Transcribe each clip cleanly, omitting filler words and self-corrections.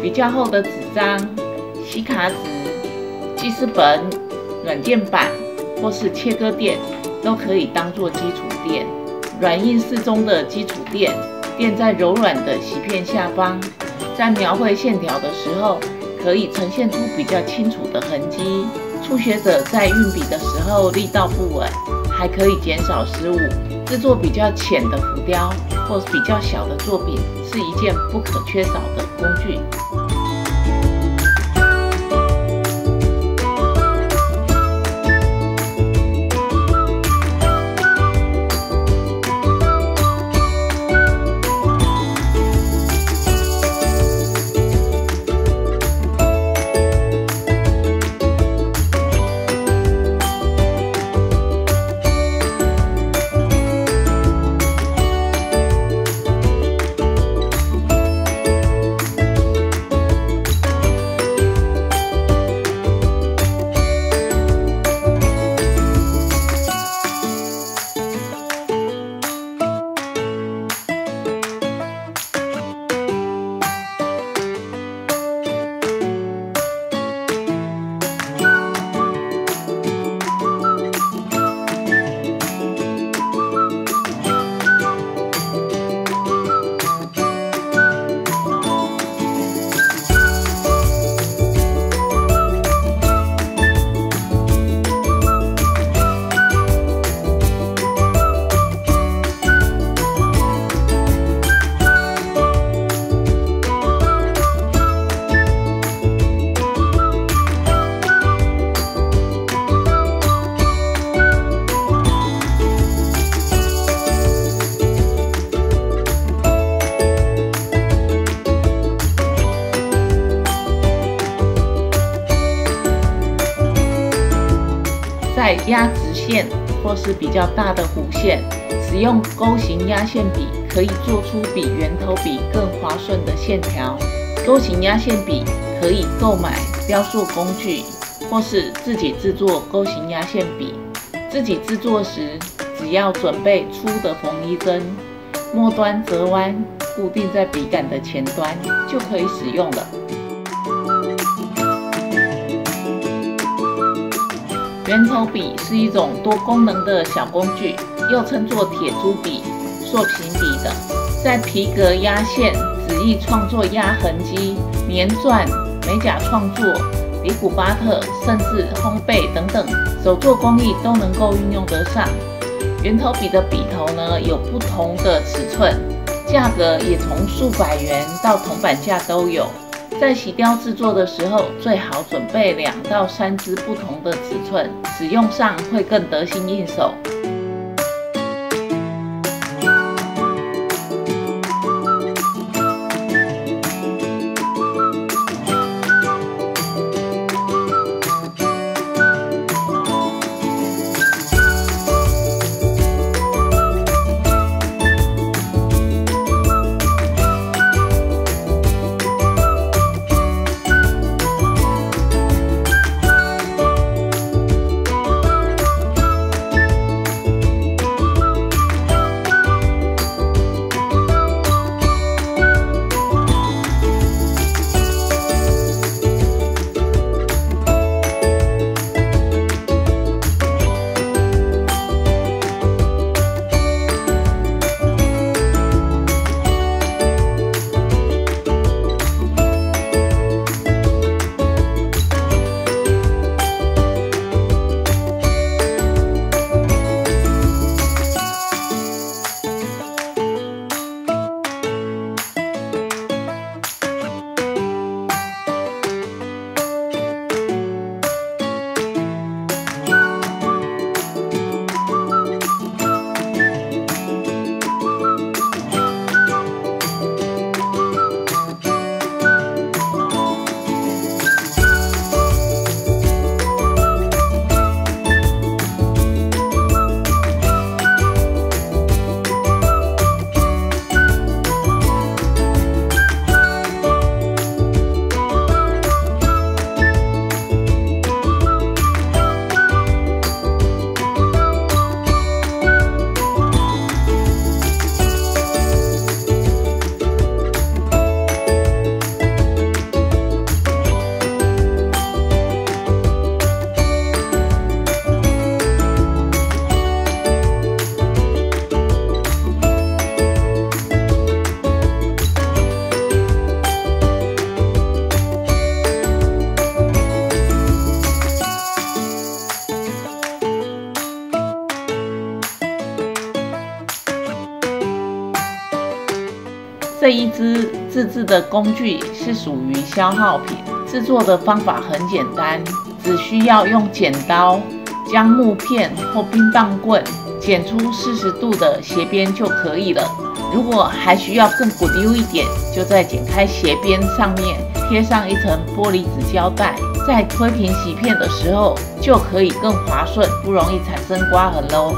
比较厚的纸张、洗卡纸、记事本、软垫板或是切割垫都可以当做基础垫。软硬适中的基础垫垫在柔软的洗片下方，在描绘线条的时候，可以呈现出比较清楚的痕迹。初学者在运笔的时候力道不稳，还可以减少失误。制作比较浅的浮雕或比较小的作品，是一件不可缺少的工具。在压直线或是比较大的弧线，使用钩形压线笔可以做出比圆头笔更滑顺的线条。钩形压线笔可以购买雕塑工具，或是自己制作钩形压线笔。自己制作时，只要准备粗的缝衣针，末端折弯，固定在笔杆的前端，就可以使用了。圆头笔是一种多功能的小工具，又称作铁珠笔、塑形笔等，在皮革压线、纸艺创作压痕迹、粘钻、美甲创作、迪古巴特，甚至烘焙等等手作工艺都能够运用得上。圆头笔的笔头呢有不同的尺寸，价格也从数百元到铜板价都有。在洗雕制作的时候，最好准备2到3支不同的尺寸，使用上会更得心应手。这一支自制的工具是属于消耗品，制作的方法很简单，只需要用剪刀将木片或冰棒棍剪出40度的斜边就可以了。如果还需要更鼓溜一点，就在剪开斜边上面贴上一层玻璃纸胶带，在推平洗片的时候就可以更滑顺，不容易产生刮痕喽。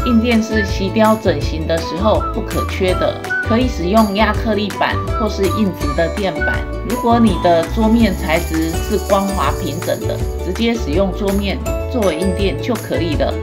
硬垫是锡雕整形的时候不可缺的，可以使用亚克力板或是硬质的垫板。如果你的桌面材质是光滑平整的，直接使用桌面作为硬垫就可以了。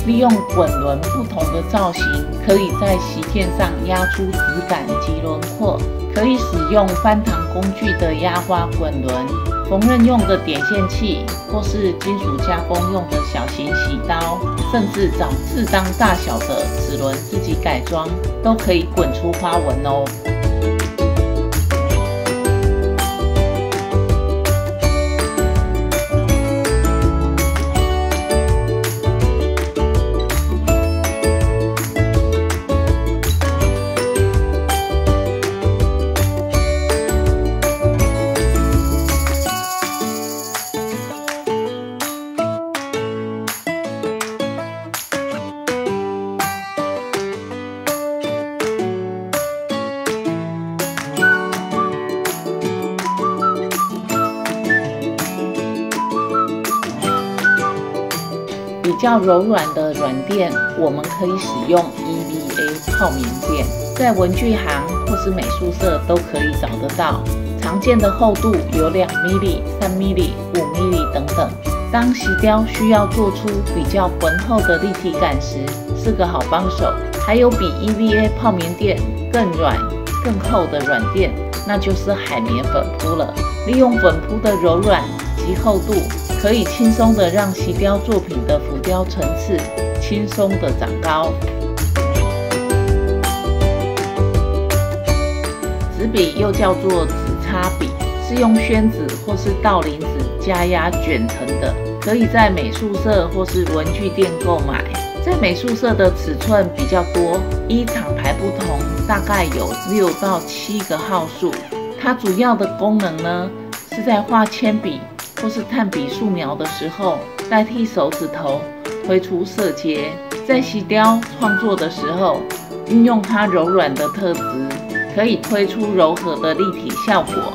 利用滚轮不同的造型，可以在锡片上压出质感及轮廓。可以使用翻糖工具的压花滚轮、缝纫用的点线器，或是金属加工用的小型洗刀，甚至找适当大小的齿轮自己改装，都可以滚出花纹哦。比较柔软的软垫，我们可以使用 EVA 泡棉垫，在文具行或是美术社都可以找得到。常见的厚度有2mm、3mm、5mm 等等。当锡雕需要做出比较浑厚的立体感时，是个好帮手。还有比 EVA 泡棉垫更软、更厚的软垫，那就是海绵粉扑了。利用粉扑的柔软及厚度，可以轻松地让锡雕作品的浮雕层次轻松地长高。纸笔又叫做纸擦笔，是用宣纸或是道林纸加压卷成的，可以在美术社或是文具店购买。在美术社的尺寸比较多，依厂牌不同，大概有6到7个号数。它主要的功能呢，是在画铅笔或是炭笔素描的时候，代替手指头推出色阶。在锡雕创作的时候，运用它柔软的特质，可以推出柔和的立体效果。